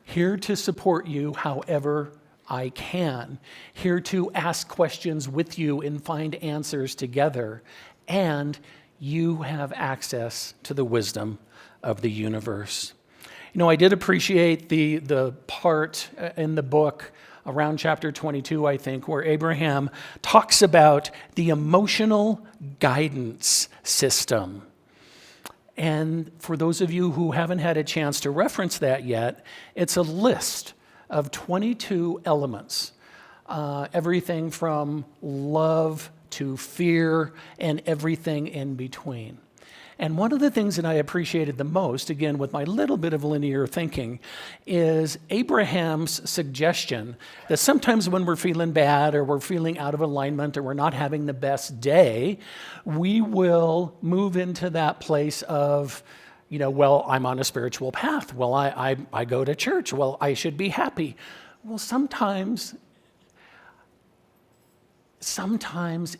Here to support you however I can, here to ask questions with you and find answers together, and you have access to the wisdom of the universe. You know, I did appreciate the part in the book around chapter 22, I think, where Abraham talks about the emotional guidance system. And for those of you who haven't had a chance to reference that yet, it's a list of 22 elements, everything from love to fear and everything in between. And one of the things that I appreciated the most, again, with my little bit of linear thinking, is Abraham's suggestion that sometimes when we're feeling bad or we're feeling out of alignment or we're not having the best day, we will move into that place of, you know, well, I'm on a spiritual path. Well, I go to church. Well, I should be happy. Well, sometimes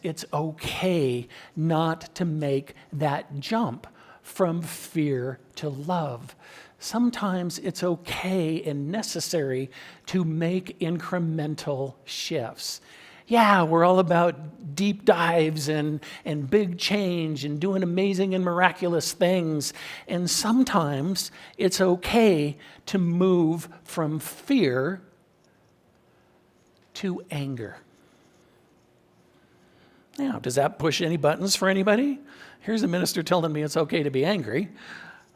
it's okay not to make that jump from fear to love. Sometimes it's okay and necessary to make incremental shifts. Yeah, we're all about deep dives and big change and doing amazing and miraculous things. And sometimes it's okay to move from fear to anger. Now, does that push any buttons for anybody? Here's a minister telling me it's okay to be angry.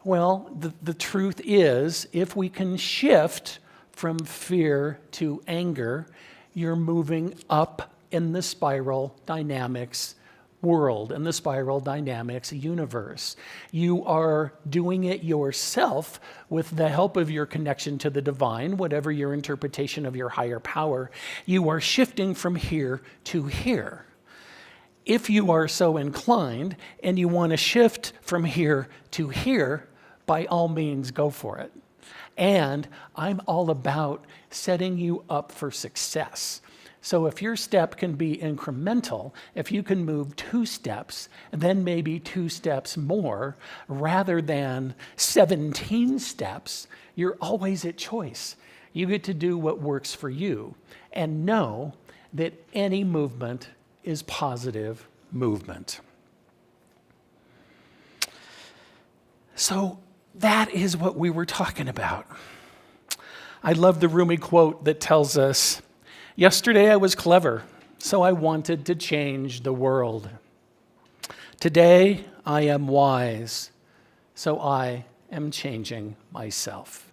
Well, the truth is, if we can shift from fear to anger, you're moving up in the spiral dynamics world, in the spiral dynamics universe. You are doing it yourself with the help of your connection to the divine, whatever your interpretation of your higher power. You are shifting from here to here. If you are so inclined and you want to shift from here to here, by all means, go for it. And I'm all about setting you up for success. So if your step can be incremental, if you can move 2 steps, then maybe 2 steps more, rather than 17 steps, you're always at choice. You get to do what works for you and know that any movement is positive movement. So that is what we were talking about. I love the Rumi quote that tells us, yesterday I was clever, so I wanted to change the world. Today I am wise, so I am changing myself.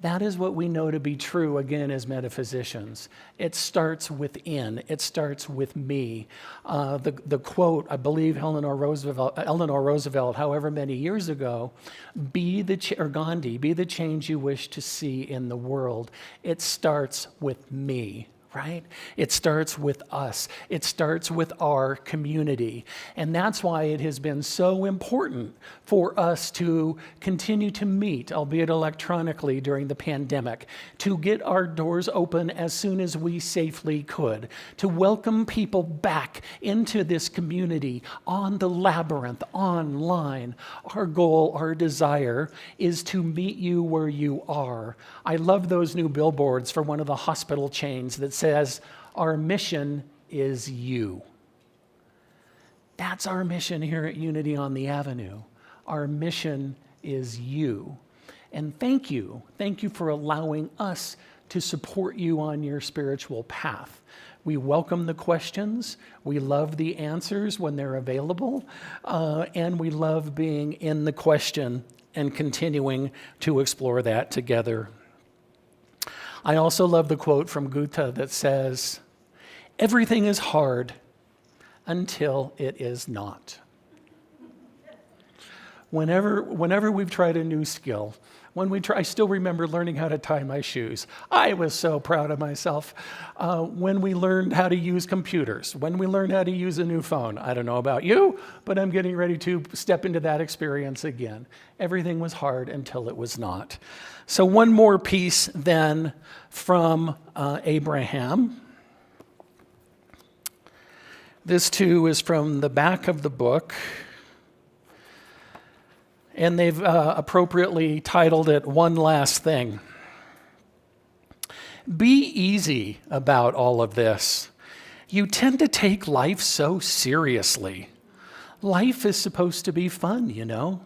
That is what we know to be true, again, as metaphysicians. It starts within. It starts with me. The quote, I believe Eleanor Roosevelt, however many years ago, or Gandhi, be the change you wish to see in the world. It starts with me right? It starts with us. It starts with our community. And that's why it has been so important for us to continue to meet, albeit electronically during the pandemic, to get our doors open as soon as we safely could, to welcome people back into this community on the Labyrinth, online. Our goal, our desire is to meet you where you are. I love those new billboards for one of the hospital chains that says, "Our mission is you." That's our mission here at Unity on the Avenue. Our mission is you. And thank you. Thank you for allowing us to support you on your spiritual path. We welcome the questions. We love the answers when they're available. And we love being in the question and continuing to explore that together. I also love the quote from Goethe that says, "Everything is hard until it is not." Whenever we've tried a new skill, I still remember learning how to tie my shoes. I was so proud of myself. When we learned how to use computers, when we learned how to use a new phone, I don't know about you, but I'm getting ready to step into that experience again. Everything was hard until it was not. So one more piece then from Abraham. This too is from the back of the book. And they've appropriately titled it "One Last Thing." Be easy about all of this. You tend to take life so seriously. Life is supposed to be fun, you know.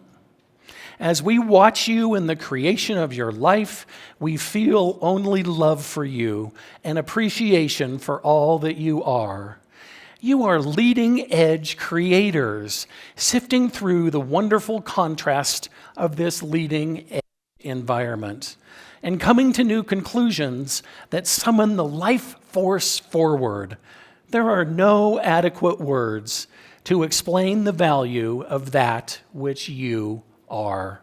As we watch you in the creation of your life, we feel only love for you and appreciation for all that you are. You are leading-edge creators, sifting through the wonderful contrast of this leading-edge environment and coming to new conclusions that summon the life force forward. There are no adequate words to explain the value of that which you are.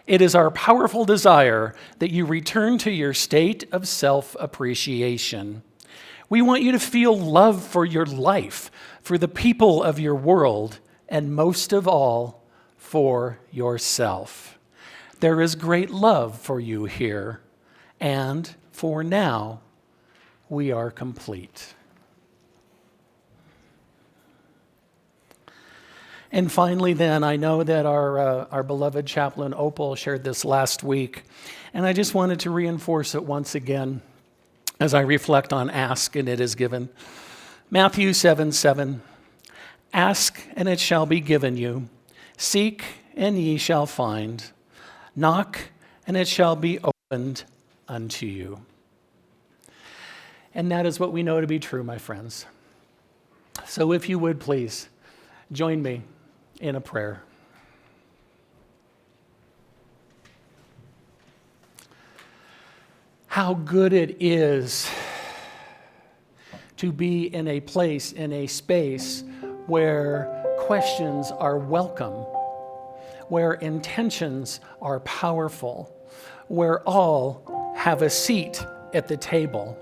It is our powerful desire that you return to your state of self-appreciation. We want you to feel love for your life, for the people of your world, and most of all, for yourself. There is great love for you here, and for now, we are complete. And finally then, I know that our beloved chaplain Opal shared this last week, and I just wanted to reinforce it once again as I reflect on ask and it is given. Matthew 7:7, "Ask and it shall be given you. Seek and ye shall find. Knock and it shall be opened unto you." And that is what we know to be true, my friends. So if you would please join me in a prayer. How good it is to be in a place, in a space where questions are welcome, where intentions are powerful, where all have a seat at the table.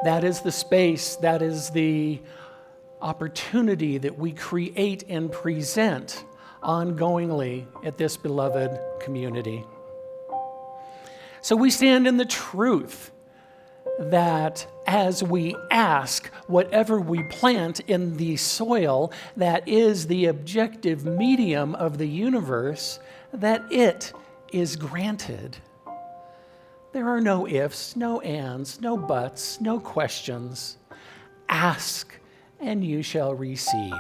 That is the space, that is the opportunity that we create and present ongoingly at this beloved community. So we stand in the truth that as we ask, whatever we plant in the soil that is the objective medium of the universe, that it is granted. There are no ifs, no ands, no buts, no questions. Ask and you shall receive.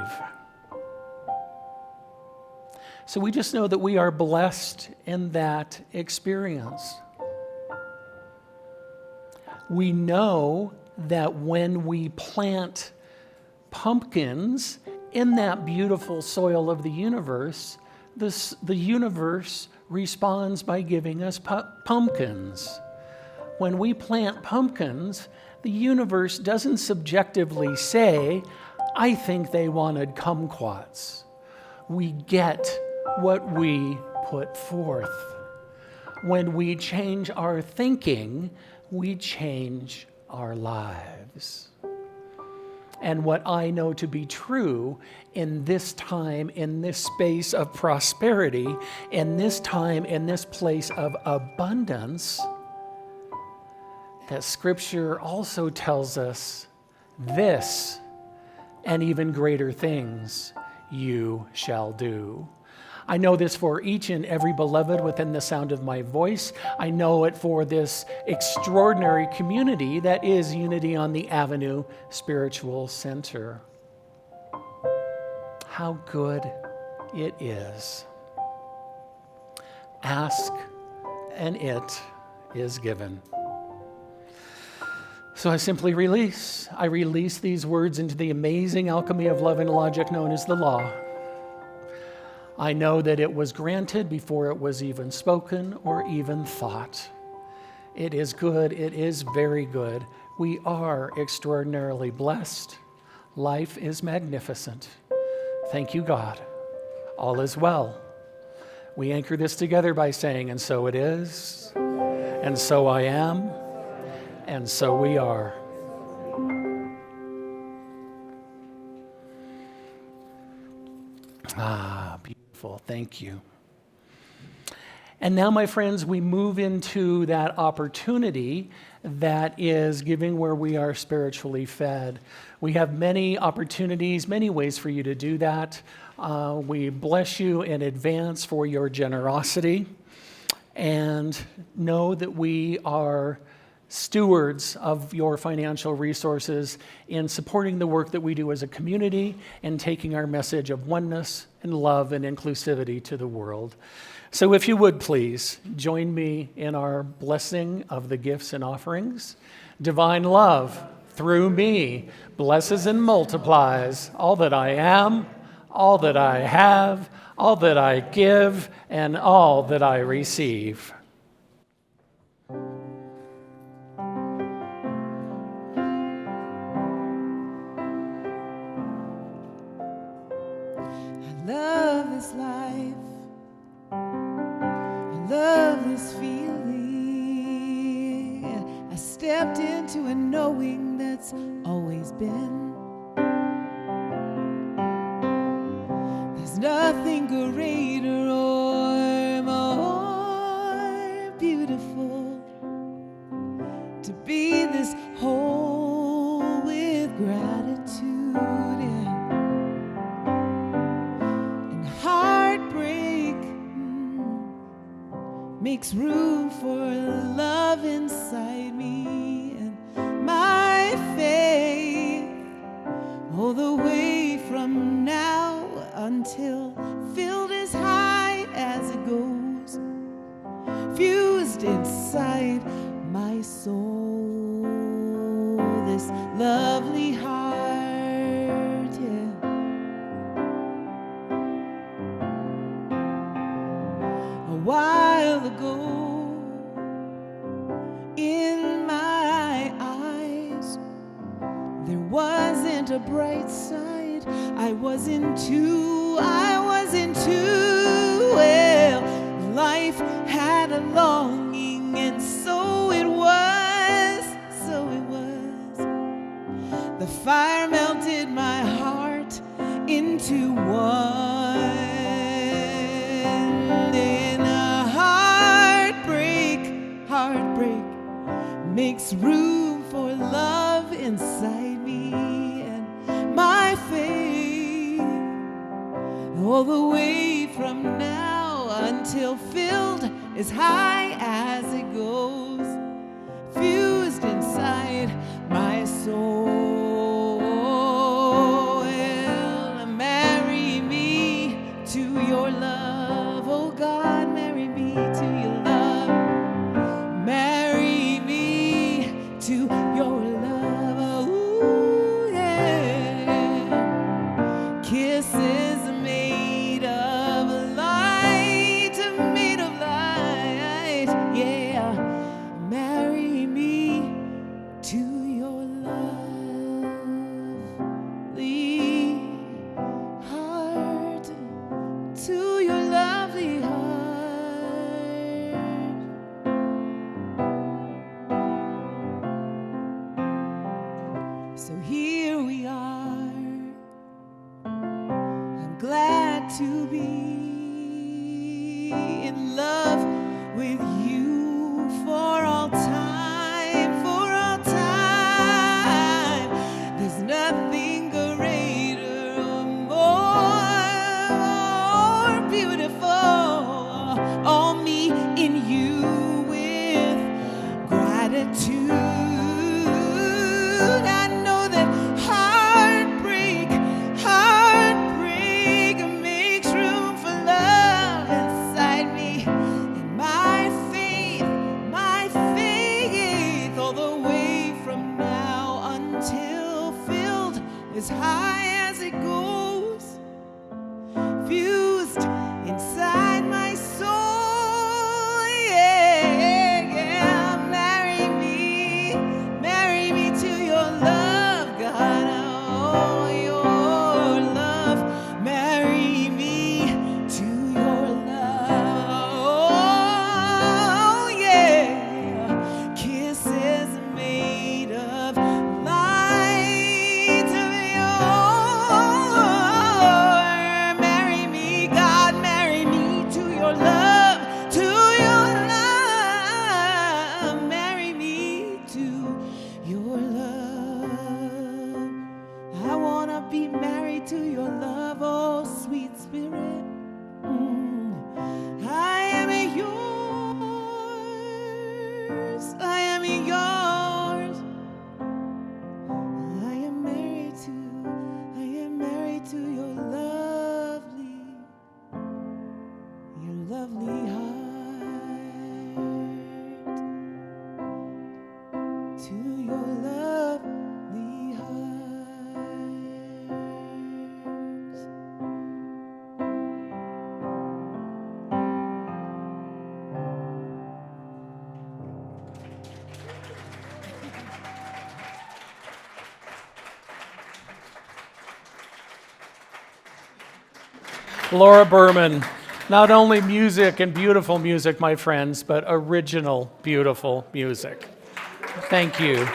So we just know that we are blessed in that experience. We know that when we plant pumpkins in that beautiful soil of the universe, the universe responds by giving us pumpkins. When we plant pumpkins, the universe doesn't subjectively say, "I think they wanted kumquats." We get what we put forth. when we change our thinking, we change our lives. And what I know to be true in this time, in this space of prosperity, in this time, in this place of abundance, that Scripture also tells us this and even greater things you shall do. I know this for each and every beloved within the sound of my voice. I know it for this extraordinary community that is Unity on the Avenue Spiritual Center. How good it is. Ask, and it is given. So I simply release. I release these words into the amazing alchemy of love and logic known as the law. I know that it was granted before it was even spoken or even thought. It is good. It is very good. We are extraordinarily blessed. Life is magnificent. Thank you, God. All is well. We anchor this together by saying, and so it is, and so I am, and so we are. Beautiful. Thank you. And now, my friends, we move into that opportunity that is giving where we are spiritually fed. We have many opportunities, many ways for you to do that. We bless you in advance for your generosity, and know that we are stewards of your financial resources in supporting the work that we do as a community and taking our message of oneness and love and inclusivity to the world. So if you would please join me in our blessing of the gifts and offerings. Divine love through me blesses and multiplies all that I am, all that I have, all that I give, and all that I receive. Love this life. I love this feeling. I stepped into a knowing that's always been. There's nothing greater or more beautiful to be this whole with gratitude. Makes room for love inside me, and my faith all the way from now until filled as high as it goes, fused inside my soul, this lovely heart, yeah. A while ago, in my eyes, there wasn't a bright side. I wasn't too well. Life had a longing, and so it was. The fire melted my heart into one. Heartbreak makes room for love inside me, and my faith all the way from now until filled as high as it goes, fused inside my soul. Well, marry me to your love, oh God, marry me to your love. Marry me to your love, ooh, yeah. Kisses made of light, yeah. Marry me to your love. So here we are. I'm glad to be in love with you for all time, for all time. There's nothing greater or more beautiful. All me in you with gratitude. I know that heartbreak makes room for love inside me. And my faith, all the way from now until filled as high as it goes, fused inside my soul. Yeah, yeah. Marry me to your love, God. Oh, your love. Marry me to your love. Oh, yeah. Kisses made of light of your. Marry me, God. Marry me to your love, to your love. Marry me to your love. I wanna be married to your love, oh sweet spirit. I am yours. I am yours. I am married to your lovely heart. To your lovely heart. Laura Berman, not only music and beautiful music, my friends, but original, beautiful music. Thank you.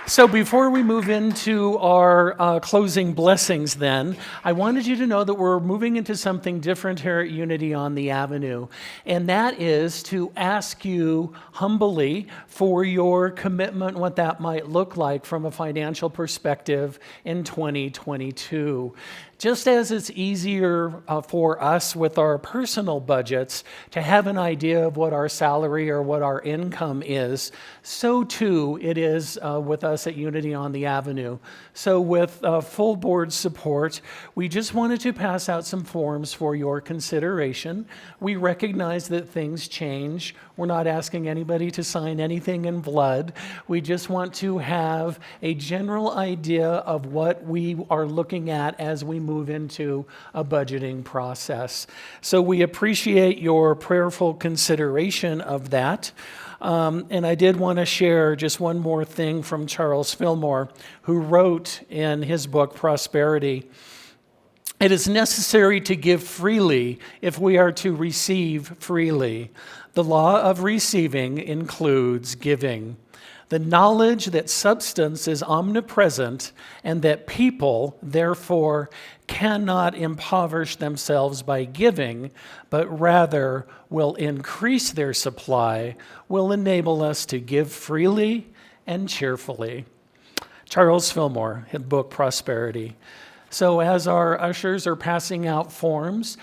So before we move into our closing blessings then, I wanted you to know that we're moving into something different here at Unity on the Avenue, and that is to ask you humbly for your commitment, what that might look like from a financial perspective in 2022. Just as it's easier for us with our personal budgets to have an idea of what our salary or what our income is, so too it is with us at Unity on the Avenue. So with full board support, we just wanted to pass out some forms for your consideration. We recognize that things change. We're not asking anybody to sign anything in blood. We just want to have a general idea of what we are looking at as we move into a budgeting process. So we appreciate your prayerful consideration of that. And I did want to share just one more thing from Charles Fillmore, who wrote in his book, Prosperity. It is necessary to give freely if we are to receive freely. The law of receiving includes giving. The knowledge that substance is omnipresent and that people, therefore, cannot impoverish themselves by giving, but rather will increase their supply, will enable us to give freely and cheerfully. Charles Fillmore, his book, Prosperity. So as our ushers are passing out forms,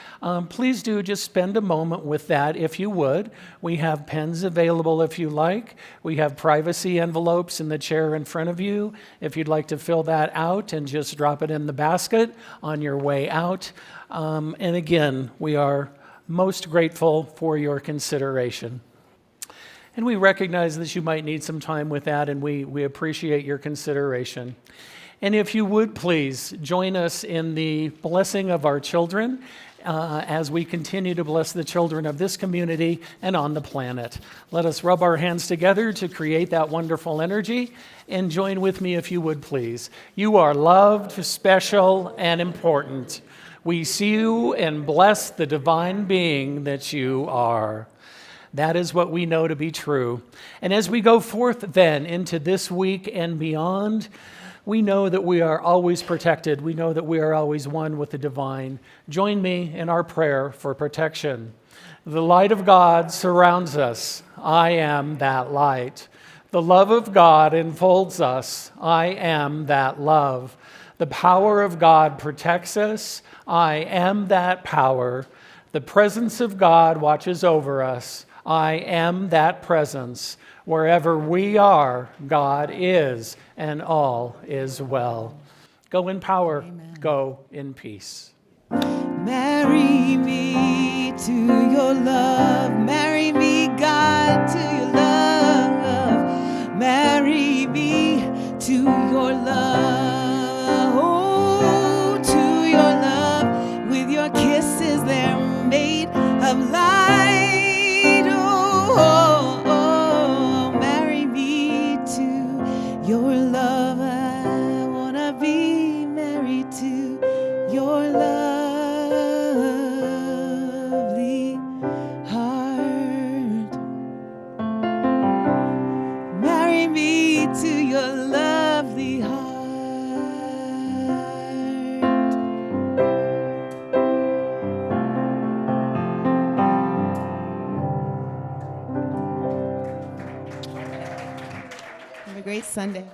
please do just spend a moment with that if you would. We have pens available if you like. We have privacy envelopes in the chair in front of you if you'd like to fill that out and just drop it in the basket on your way out. And again, we are most grateful for your consideration. And we recognize that you might need some time with that, and we appreciate your consideration. And if you would please join us in the blessing of our children as we continue to bless the children of this community and on the planet. Let us rub our hands together to create that wonderful energy, and join with me if you would please. You are loved, special, and important. We see you and bless the divine being that you are. That is what we know to be true. And as we go forth then into this week and beyond, we know that we are always protected. We know that we are always one with the divine. Join me in our prayer for protection. The light of God surrounds us. I am that light. The love of God enfolds us. I am that love. The power of God protects us. I am that power. The presence of God watches over us. I am that presence. Wherever we are, God is, and all is well. Go in power. Amen. Go in peace. Marry me to your love. Marry me, God, to your love. Marry me to your love. Oh, to your love. With your kisses, they're made of light. Oh, oh, oh, marry me to your love. I want to be married to your lovely heart. Marry me to your lovely heart. Have a great Sunday.